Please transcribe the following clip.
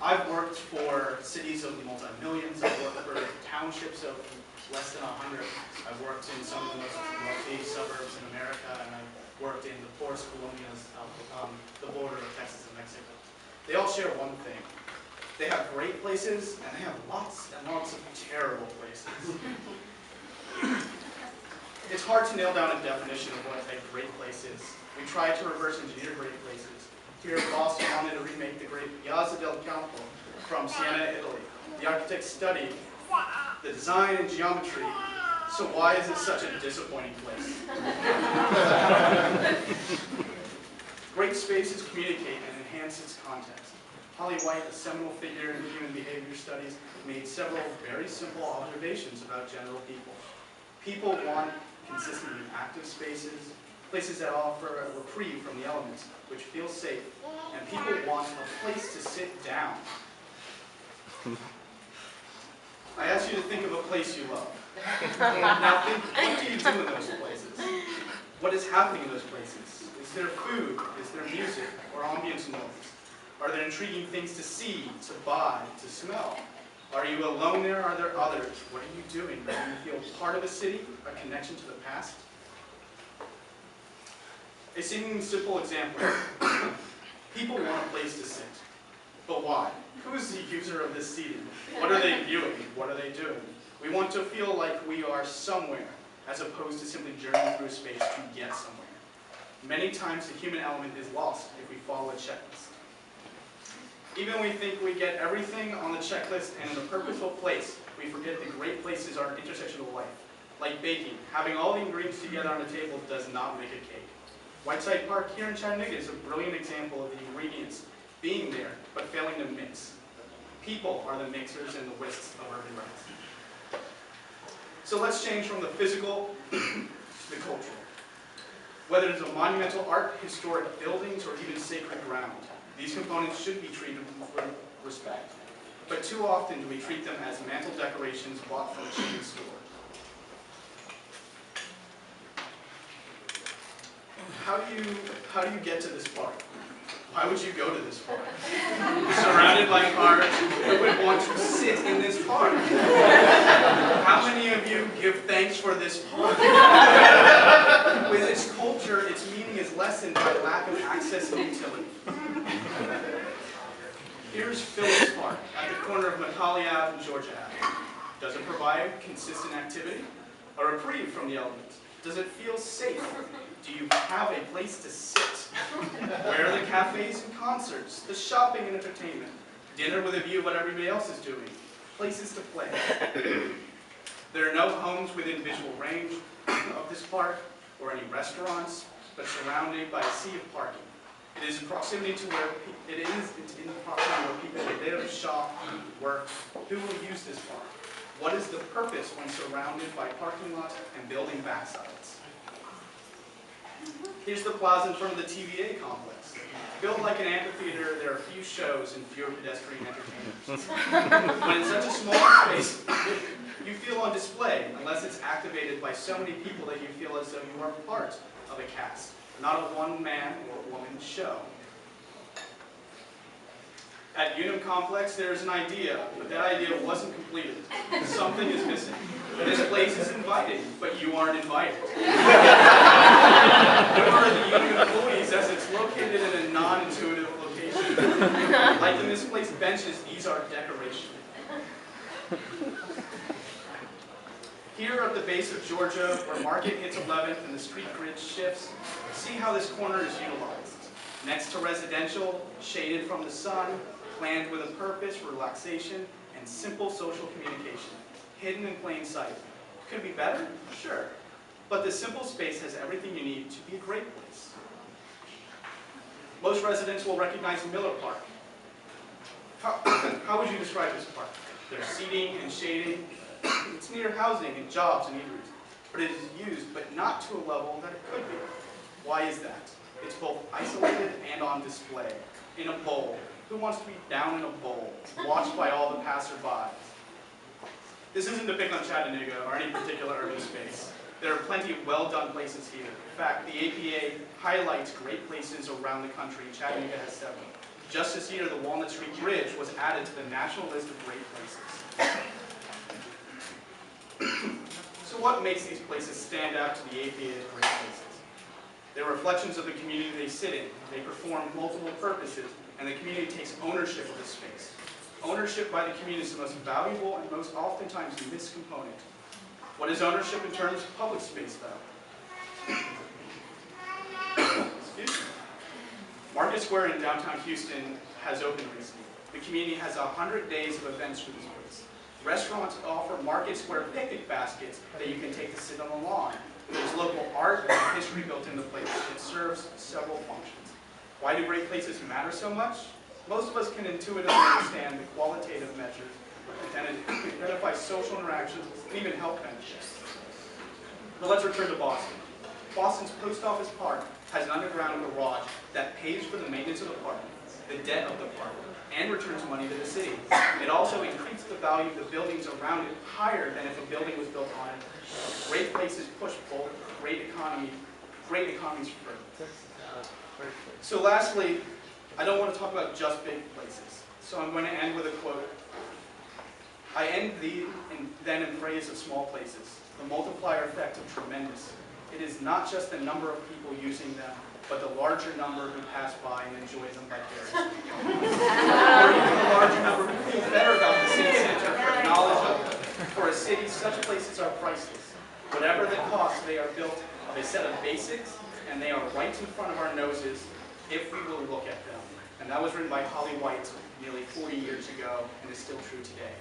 I've worked for cities of multi-millions. I've worked for townships of less than 100. I've worked in some of the most wealthy suburbs in America, and I've worked in the poorest colonias on the border of Texas and Mexico. They all share one thing. They have great places, and they have lots and lots of terrible places. It's hard to nail down a definition of what a great place is. We tried to reverse engineer great places. Here in Boston wanted to remake the great Piazza del Campo from Siena, Italy. The architects studied the design and geometry. So why is it such a disappointing place? Great spaces communicate and enhance its context. Holly White, a seminal figure in human behavior studies, made several very simple observations about general people. People want consistently active spaces, places that offer a reprieve from the elements, which feel safe, and people want a place to sit down. I asked you to think of a place you love. Now think, what do you do in those places? What is happening in those places? Is there food? Is there music or ambience noise? Are there intriguing things to see, to buy, to smell? Are you alone there? Are there others? What are you doing? Do you feel part of a city, a connection to the past? A seemingly simple example. People want a place to sit. But why? Who is the user of this seating? What are they viewing? What are they doing? We want to feel like we are somewhere, as opposed to simply journeying through space to get somewhere. Many times the human element is lost if we follow a checklist. Even when we think we get everything on the checklist and in a purposeful place, we forget that great places are an intersection of life. Like baking, having all the ingredients together on the table does not make a cake. Whiteside Park here in Chattanooga is a brilliant example of the ingredients being there, but failing to mix. People are the mixers and the whisks of urban life. So let's change from the physical to the cultural. Whether it's a monumental art, historic buildings, or even sacred ground, these components should be treated with respect. But too often do we treat them as mantle decorations bought from a chain store. How do you get to this park? Why would you go to this park? Surrounded by cars, who would want to sit in this park? How many of you give thanks for this park? With its culture, its meaning is lessened by lack of access and utility. Here's Phillips Park, at the corner of Macaulay Ave and Georgia Ave. Does it provide consistent activity? A reprieve from the elements? Does it feel safe? Do you have a place to sit? Where are the cafes and concerts, the shopping and entertainment, dinner with a view of what everybody else is doing, places to play? There are no homes within visual range of this park or any restaurants, but surrounded by a sea of parking. It is in proximity to where people live, shop, work. Who will use this park? What is the purpose when surrounded by parking lots and building backsides? Here's the plaza in front of the TVA complex. Built like an amphitheater, there are few shows and fewer pedestrian entertainers. But in such a small space, you feel on display, unless it's activated by so many people that you feel as though you are part of a cast, not a one-man or woman show. At Unum Complex, there's an idea, but that idea wasn't completed. Something is missing. This place is inviting, but you aren't invited. Nor are the Unum employees, as it's located in a non-intuitive location. Like the misplaced benches, these are decoration. Here at the base of Georgia, where Market hits 11th and the street grid shifts, see how this corner is utilized. Next to residential, shaded from the sun, planned with a purpose, relaxation, and simple social communication. Hidden in plain sight. Could it be better? Sure. But this simple space has everything you need to be a great place. Most residents will recognize Miller Park. How would you describe this park? There's seating and shading. It's near housing and jobs and eateries. But it is used, but not to a level that it could be. Why is that? It's both isolated and on display. In a bowl. Who wants to be down in a bowl, watched by all the passersby? This isn't to pick on Chattanooga or any particular urban space. There are plenty of well-done places here. In fact, the APA highlights great places around the country. Chattanooga has several. Just this year, the Walnut Street Bridge was added to the national list of great places. So what makes these places stand out to the APA as great places? They're reflections of the community they sit in. They perform multiple purposes, and the community takes ownership of the space. Ownership by the community is the most valuable and most oftentimes missed component. What is ownership in terms of public space, though? Excuse me. Market Square in downtown Houston has opened recently. The community has 100 days of events for this place. Restaurants offer Market Square picnic baskets that you can take to sit on the lawn. There's local art and history built into the place. It serves several functions. Why do great places matter so much? Most of us can intuitively understand the qualitative measures and identify social interactions and even health benefits. But let's return to Boston. Boston's Post Office Park has an underground garage that pays for the maintenance of the park, the debt of the park, and returns money to the city. It also increases the value of the buildings around it higher than if a building was built on it. Great places push both great economies further. So lastly, I don't want to talk about just big places. So I'm going to end with a quote. I end then in praise of small places. The multiplier effect is tremendous. It is not just the number of people using them, but the larger number who pass by and enjoy them vicariously. Or even the larger number who feel better about the city center for knowledge of them. For a city, such places are priceless. Whatever the cost, they are built of a set of basics, and they are right in front of our noses if we will look at them. And that was written by Holly White nearly 40 years ago, and is still true today.